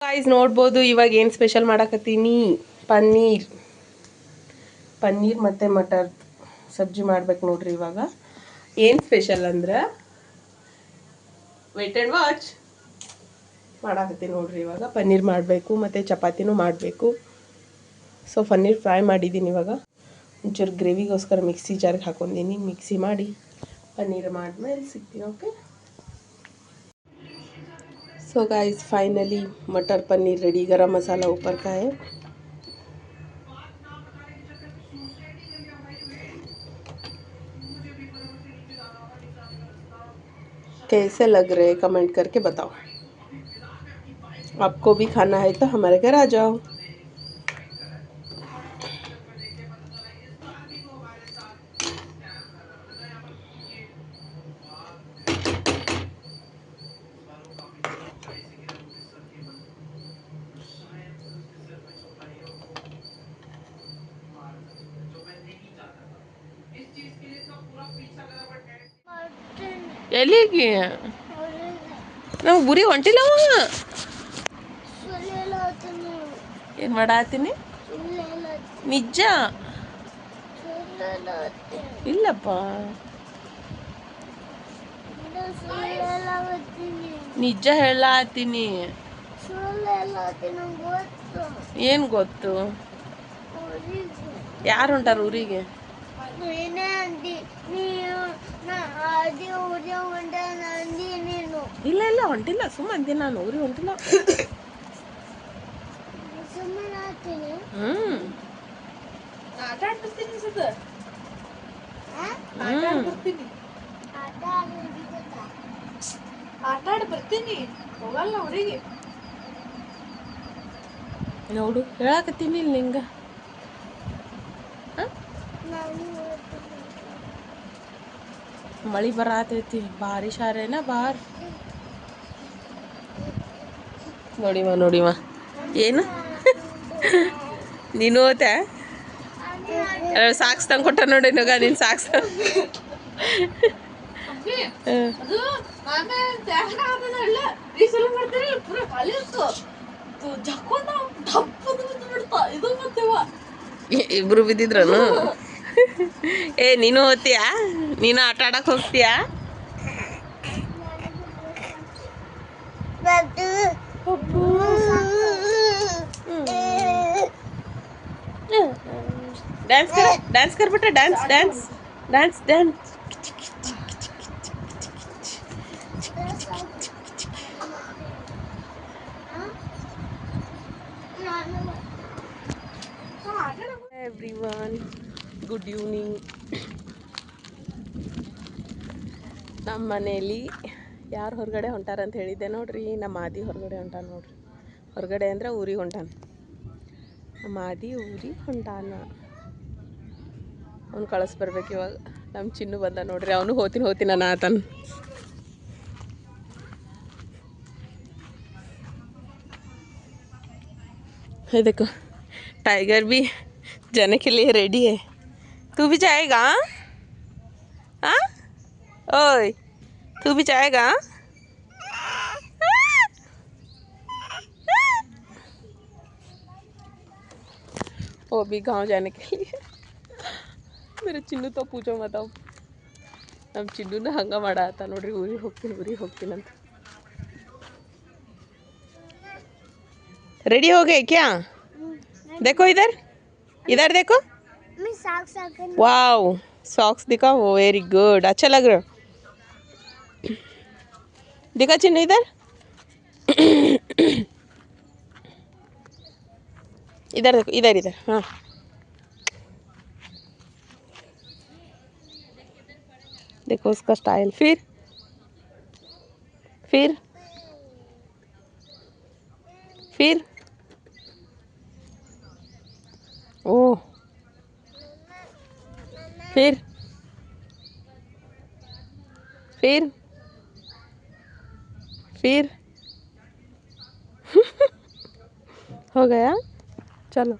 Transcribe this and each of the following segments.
Guys ನೋಡ್ಬೋದು ಇವಾಗ ಏನು ಸ್ಪೆಷಲ್ ಮಾಡಕತ್ತೀನಿ. ಪನ್ನೀರ್ ಮತ್ತು ಮಟರ್ ಸಬ್ಜಿ ಮಾಡ್ಬೇಕು ನೋಡ್ರಿ. ಇವಾಗ ಏನು ಸ್ಪೆಷಲ್ ಅಂದ್ರೆ ವೇಟ್ ಆ್ಯಂಡ್ ವಾಚ್ ಮಾಡಾಕತ್ತೀನಿ ನೋಡ್ರಿ. ಇವಾಗ ಪನ್ನೀರ್ ಮಾಡಬೇಕು ಮತ್ತು ಚಪಾತಿನೂ ಮಾಡಬೇಕು. ಸೊ ಪನ್ನೀರ್ ಫ್ರೈ ಮಾಡಿದ್ದೀನಿ. ಇವಾಗ ಒಂಚೂರು ಗ್ರೇವಿಗೋಸ್ಕರ ಮಿಕ್ಸಿ ಜಾರ್ಗೆ ಹಾಕೊಂಡಿನಿ. ಮಿಕ್ಸಿ ಮಾಡಿ ಪನ್ನೀರ್ ಮಾಡಿದ್ಮೇಲೆ ಸಿಗ್ತೀನಿ. ಓಕೆ. सो गाइस फाइनली मटर पनीर रेडी. गरम मसाला ऊपर का है. कैसे लग रहे हैं कमेंट करके बताओ. आपको भी खाना है तो हमारे घर आ जाओ. ಎಲ್ಲಿಗೆ ನಾವು ಗುರಿ ಹೊಂಟಿಲ್ಲವ. ಏನು ಮಾಡಾತೀನಿ? ನಿಜ ಇಲ್ಲಪ್ಪ, ನಿಜ ಹೇಳತ್ತೀನಿ. ಏನು ಗೊತ್ತು? ಯಾರು ಹೊಂಟಾರ ಊರಿಗೆ? ಇಲ್ಲ ಇಲ್ಲ ಹೊಂಟಿಲ್ಲ, ಸುಮ್ಮ ಅಂತೀನಿ ನಾನು. ಊರಿಗೆ ಹೊಂಟಿಲ್ಲ. ಬರ್ತೀನಿ, ಹೋಗಲ್ಲ ಊರಿಗೆ. ನೋಡು ಹೇಳಾಕತ್ತೀನಿ ಇಲ್ಲಿ ನಿಂಗ. ಮಳಿ ಬರತೈತಿ, ಭಾರಿ ಶಾರೇನ ಬಾರ್. ನೋಡಿವ ಏನು ನೀನು ಓತೆ ಸಾಕ್ಸ್ ತಂದು ಕೊಟ್ಟ ನೋಡಿ ನಗ. ನೀನು ಸಾಕ್ಸ್ ಇಬ್ರು ಬಿದ್ದಿದ್ರನು. ಏ ನೀನು ಓದ್ತೀಯಾ? ನೀನು ಆಟ ಆಡಕ್ಕೆ ಹೋಗ್ತೀಯಾ? डांस कर बेटा, dance dance dance dance. Everyone good evening. ನಮ್ಮ ಮನೇಲಿ ಯಾರು ಹೊರಗಡೆ ಹೊಂಟಾರಂತ ಹೇಳಿದ್ದೆ ನೋಡ್ರಿ. ನಮ್ಮ ಆದಿ ಹೊರಗಡೆ ಹೊಂಟಾನ ನೋಡ್ರಿ. ಹೊರಗಡೆ ಅಂದ್ರೆ ಊರಿಗೆ ಹೊಂಟಾನ. ನಮ್ಮ ಆದಿ ಊರಿಗೆ ಹೊಂಟಾನ. ಅವ್ನು ಕಳಿಸ್ಬರ್ಬೇಕು ಇವಾಗ. ನಮ್ಮ ಚಿನ್ನು ಬಂದ ನೋಡ್ರಿ. ಅವನು ಹೋತೀನಿ ನಾನು ಆತನ. देखो टाइगर भी जाने के लिए रेडी है. तू भी जाएगा? हाँ ओए तू भी जाएगा? वो भी गांव जाने के लिए. मेरे चिन्नु तो पूछो मत. अब ನಮ್ಮ ಚಿನ್ನುನ ಹಂಗೆ ಮಾಡಾತ ನೋಡ್ರಿ. ಊರಿಗೆ ಹೋಗ್ತೀನಿ ಅಂತ. रेडी हो गए क्या? देखो इधर देखो. वाओ सॉक्स दिखाओ. वेरी गुड, अच्छा लग रहा. दिखा चिन्नु इधर. इधर देखो, इधर हाँ. देखो उसका स्टाइल. फिर ओ फिर हो गया. चलो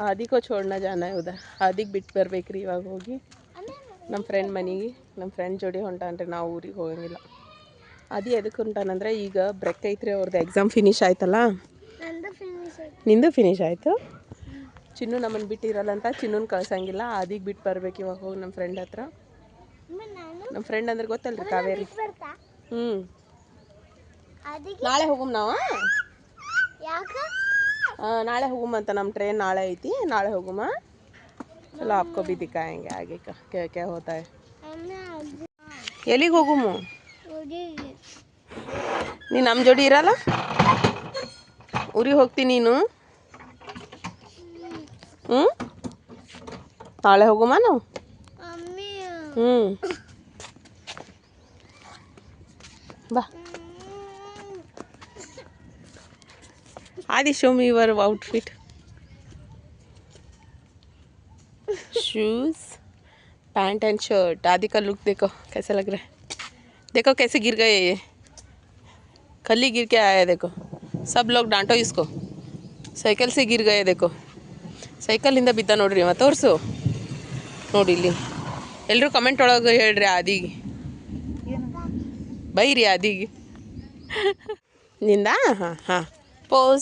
आदि को छोड़ना जाना है उधर. आदिಗೆ ಬಿಟ್ಟು ಬರ್ಬೇಕ್ರಿ ಇವಾಗ ಹೋಗಿ. ನಮ್ಮ ಫ್ರೆಂಡ್ ಮನೆಗೆ ನಮ್ಮ ಫ್ರೆಂಡ್ ಜೋಡಿ ಹೊಂಟಾನ್ರಿ. ನಾವು ಊರಿಗೆ ಹೋಗಂಗಿಲ್ಲ. ಅದು ಎದಕ್ಕೆ ಹೊಂಟಾನಂದ್ರೆ ಈಗ ಬ್ರೇಕ್ ಐತ್ರಿ ಅವ್ರದ್ದು ಎಕ್ಸಾಮ್ ಫಿನಿಶ್ ಆಯ್ತಲ್ಲ. ನಿಂದು ಫಿನಿಶ್ ಆಯಿತು. ಚಿನ್ನು ನಮ್ಮನ್ನು ಬಿಟ್ಟಿರಲ್ಲ ಅಂತ ಚಿನ್ನೂನ್ ಕಳ್ಸಂಗಿಲ್ಲ. ಆದಿಗೆ ಬಿಟ್ಟು ಬರ್ಬೇಕು ಇವಾಗ ಹೋಗಿ ನಮ್ಮ ಫ್ರೆಂಡ್ ಹತ್ರ. ನಮ್ಮ ಫ್ರೆಂಡ್ ಅಂದ್ರೆ ಗೊತ್ತಲ್ರಿ ಕಾವೇರಿ. ನಾಳೆ ಹೋಗುಮ್ ನಾವು. ನಾಳೆ ಹೋಗುಮಂತ ನಮ್ಮ ಟ್ರೈನ್ ನಾಳೆ ಐತಿ. ನಾಳೆ ಹೋಗುಮ. ಚಲೋ आपको भी दिखाएंगे आगे का क्या क्या होता है. ಎಲ್ಲಿಗೆ ಹೋಗುಮು? ನೀನು ನಮ್ಮ ಜೋಡಿ ಇರಲ್ಲ? ಊರಿಗೆ ಹೋಗ್ತೀನಿ ನೀನು. ನಾಳೆ ಹೋಗುಮ ನಾವು. ಬಾ. आदि show me your outfit. Shoes pant and shirt. आदि का लुक देखो कैसा लग रहा है. देखो कैसे गिर गए ये. कल ही गिर के आया है देखो. सब लोग डांटो इसको. साइकिल से गिर गए देखो. ಸೈಕಲಿಂದ ಬಿದ್ದ ನೋಡ್ರಿ ಅವ. ತೋರಿಸು ನೋಡಿ ಇಲ್ಲಿ. ಎಲ್ಲರೂ ಕಮೆಂಟ್ ಒಳಗೆ ಹೇಳ್ರಿ ಆದಿಗೆ ಬೈರಿ ಆದಿಗೆ. ನಿಂದ ಹಾಂ पोज.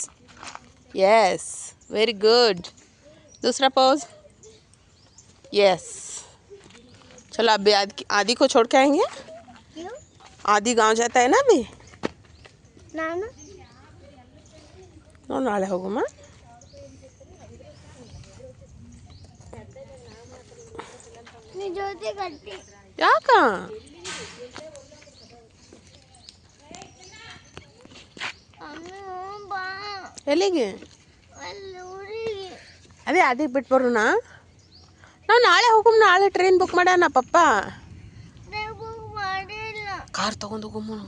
Yes very good. दूसरा पोज. यस. चलो अभी आदि को छोड़ के आएंगे. क्यों? आदि गांव जाता है ना अभी. नाले होगुम. ಯಾಕ ಎಲ್ಲಿಗೆ? ಅದೇ ಅದಕ್ಕೆ ಬಿಟ್ಟು ಬರೋಣ. ನಾವು ನಾಳೆ ಹೋಗುಮ್. ನಾಳೆ ಟ್ರೈನ್ ಬುಕ್ ಮಾಡ್ಯಾನ ಪಪ್ಪ. ಕಾರ್ ತೊಗೊಂಡು ಹೋಗುಮು.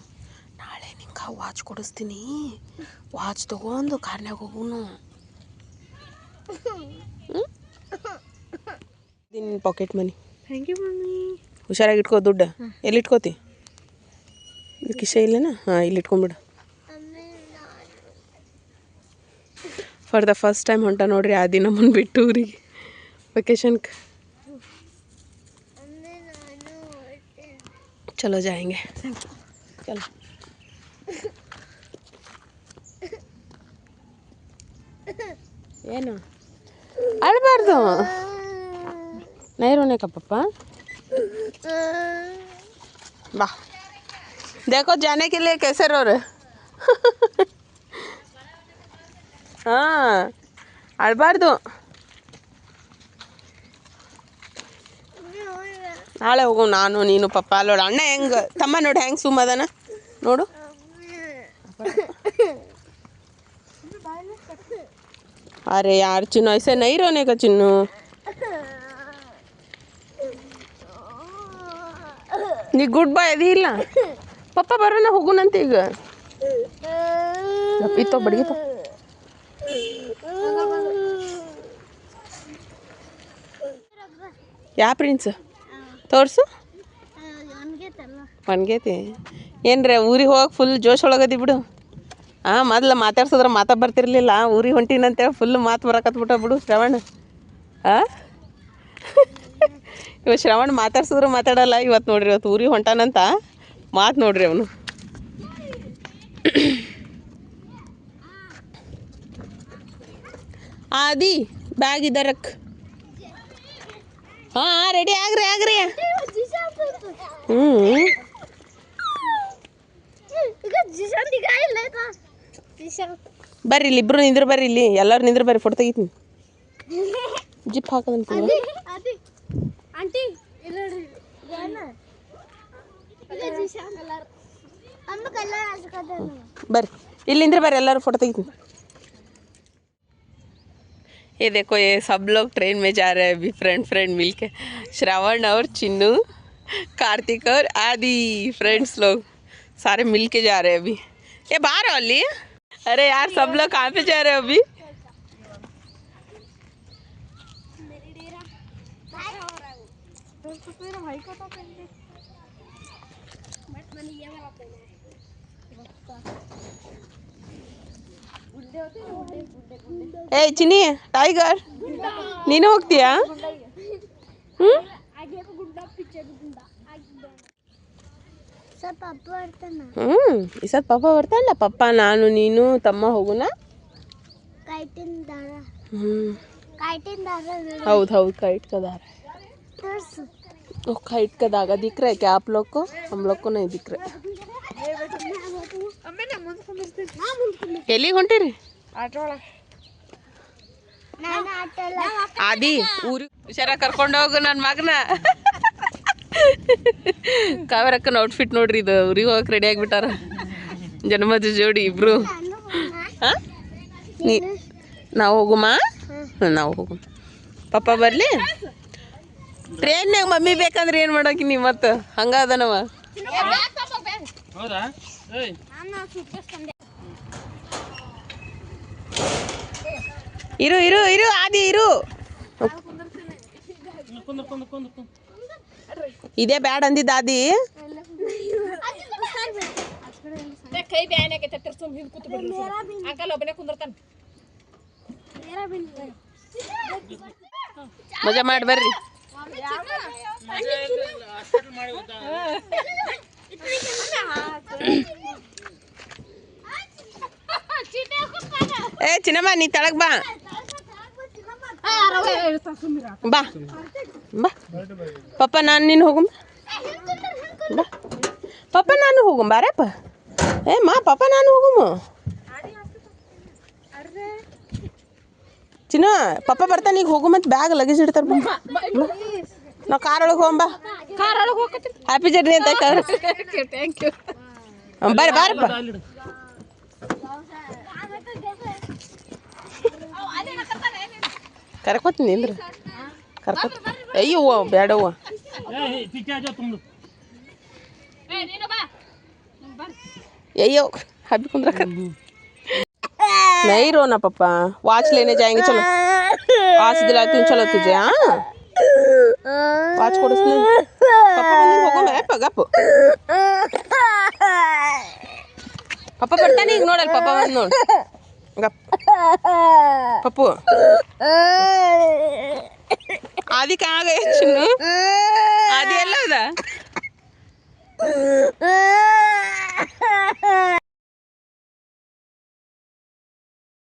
ನಾಳೆ ನಿಂಗೆ ವಾಚ್ ಕೊಡಿಸ್ತೀನಿ. ವಾಚ್ ತೊಗೊಂಡು ಕಾರ್ನ್ಯಾಗ ಹೋಗುನು. ನಿನ್ನ pocket money. Thank you mummy. ಹುಷಾರಾಗಿ ಇಟ್ಕೋ ದುಡ್ಡು. ಎಲ್ಲಿ ಇಟ್ಕೋತಿ? ಇಲ್ಲಿ ಕಿಶೆ ಇಲ್ಲೇನಾ? ಹಾಂ ಇಲ್ಲಿ ಇಟ್ಕೊಂಬಿಡು. ಫಾರ್ ದ ಫಸ್ಟ್ ಟೈಮ್ ಹೊಂಟ ನೋಡ್ರಿ ಆದಿ ನಮ್ಮನ್ನು ಬಿಟ್ಟು ಊರಿಗೆ ವೆಕೇಶನ್ಗೆ. ಚಲೋ ಜಾಯಂಗೆ. ಚಲೋ. ಏನು ಅಳಬಾರ್ದು. नहीं रोने का पापा. वाह देखो जाने के लिए कैसे रो रहे. हाँ ಅಳಬಾರ್ದು. ನಾಳೆ ಹೋಗು. ನಾನು ನೀನು ಪಪ್ಪ. ಅಲ್ಲೋಡು ಅಣ್ಣ ಹೆಂಗೆ ತಮ್ಮ ನೋಡಿ ಹೆಂಗೆ ಸುಮ್ಮದನ ನೋಡು. अरे यार चिन्नू ऐसे नहीं रोने का. चिन्नू ನೀ ಗುಡ್ ಬಾಯ್ ಅದಿ ಇಲ್ಲ. ಪಪ್ಪ ಬರೋಣ ಹೋಗುನಂತ ಈಗ. ಇತ್ತೋ ಬಡಿಗಿತ್ತೋ. ಯಾ ಪ್ರಿನ್ಸ್ ತೋರಿಸು. ಒಣಗೈತಿ ಏನ್ರೆ ಊರಿಗೆ ಹೋಗಿ ಫುಲ್ ಜೋಶ್ ಒಳಗದಿ ಬಿಡು. ಮೊದ್ಲು ಮಾತಾಡ್ಸಿದ್ರೆ ಮಾತಾ ಬರ್ತಿರ್ಲಿಲ್ಲ. ಊರಿಗೆ ಹೊಂಟಿನಂತೇಳಿ ಫುಲ್ ಮಾತು ಬರಕತ್ಬಿಟ್ಟ ಬಿಡು ಶ್ರವಣ್. ಇವ ಶ್ರವಣ್ ಮಾತಾಡ್ಸಿದ್ರು ಮಾತಾಡಲ್ಲ. ಇವತ್ತು ನೋಡ್ರಿ ಇವತ್ತು ಊರಿಗೆ ಹೊಂಟಾನಂತ ಮಾತು ನೋಡ್ರಿ ಅವನು. ಆದಿ ಬ್ಯಾಗ್ ಇದ್ದಾರಕ್. ಹಾಂ ರೆಡಿ ಆಗ್ರಿ ಆಗ್ರಿ. ಬರ್ರಿ ಇಲ್ಲಿ ಇಬ್ರು ನಿಂದ್ರು. ಬರ್ರಿ ಇಲ್ಲಿ ಎಲ್ಲರೂ ನಿಂದ್ರು. ಬರ್ರಿ ಫೋಟೋ ತೆಗಿತೀನಿ. ಜಿಪ್ ಹಾಕೋದಂತ ಬರ್ರಿ ಇಲ್ಲಿಂದ್ರೆ ಬರ್ರಿ ಎಲ್ಲರೂ फोटो ತೆಗಿತೀನಿ. ये देखो ये सब लोग ट्रेन में जा रहे हैं अभी फ्रेंड मिलके. श्रावण और चिन्नू, कार्तिक और आदि फ्रेंड्स लोग सारे मिलके जा रहे हैं अभी. ये बाहर वाली. अरे यार सब लोग कहाँ पे जा रहे हैं अभी? ಏ ಚಿನ್ನಿ ಟೈಗರ್ ನೀನು ಹೋಗ್ತೀಯಾ? ಈ ಸತ್ ಪಪ್ಪ ಬರ್ತಾನಲ್ಲ. ಪಪ್ಪ ನಾನು ನೀನು ತಮ್ಮ ಹೋಗುಣ. हौद हौद काइट का दार है। ओ काइट का धागा दिख रहा है क्या आप लोग को? हम लोग को नहीं दिख रहा। ಎಲ್ಲಿಗೆ ಹೊಂಟಿರಿ? ಆದಿ ಊರಿಗೆ ಹುಷಾರಾಗಿ ಕರ್ಕೊಂಡು ಹೋಗು ನನ್ನ ಮಗನ. ಕಾವೇರಕ್ಕನ ಔಟ್ಫಿಟ್ ನೋಡ್ರಿ, ಇದು ಊರಿಗೆ ಹೋಗಕ್ಕೆ ರೆಡಿ ಆಗಿಬಿಟ್ಟಾರ ಜನ್ಮದ ಜೋಡಿ ಇಬ್ರು. ಹಾಂ ನಾವು ಹೋಗುಮ? ನಾವು ಹೋಗು. ಪಪ್ಪ ಬರಲಿ. ಟ್ರೈನ್ಯಾಗ ಮಮ್ಮಿ ಬೇಕಂದ್ರೆ ಏನು ಮಾಡೋಕೆ ನೀವು ಮತ್ತೆ ಹಂಗದನವ. ಇರು ಇರು ಇರು ಆದಿ ಇರು. ಇದೇ ಬ್ಯಾಡ ಅಂದಿದ್ದ ಆದಿ. ಮಜಾ ಮಾಡಿ ಬರ್ರಿ. ಏ ಚಿನ್ನಮ್ಮ ನೀ ತಳಗ್ ಬಾ ಬಾ ಬಾ. ಪಪ್ಪ ನಾನು ನೀನು ಹೋಗಮ್ಮ ಬಾ. ಪಪ್ಪ ನಾನು ಹೋಗಮ್ಮ ಬಾರಪ್ಪ. ಏ ಮಾ ಪಪ್ಪ ನಾನು ಹೋಗಮ್ಮ. ಚಿನ್ನ ಪಪ್ಪ ಬರ್ತಾನೆ ಈಗ ಹೋಗು. ಮತ್ತೆ ಬ್ಯಾಗ್ ಲಗೇಜ್ ಇಡ್ತಾರೆ. ನಾವು ಕಾರ್ ಒಳಗೆ ಹೋಗಂಬ. ಹ್ಯಾಪಿ ಜರ್ನಿ ಅಂತ ಥ್ಯಾಂಕ್ ಯು. ಬರ್ರಿ ಬಾರಪ್ಪ. ಕರ್ಕೋತೀನಿ ನಿಂದ್ರ ಕರ್ಕೊ. ಅಯ್ಯವ್ವ ಬೇಡವ್ವ. अयो अभी कुंद्रा कर नहीं रोना पापा. वॉच लेने जाएंगे चलो. वॉच दिलाती हूँ चलो तुझे. हाँ वॉच को पापा होगो मैं गप. पापा ಬರ್ತಾ नहीं ನೋಡಲ್ಲ. पापा ಬಂದು ನೋಡು ಗಪ್. पप्पू आदि कहाँ गए?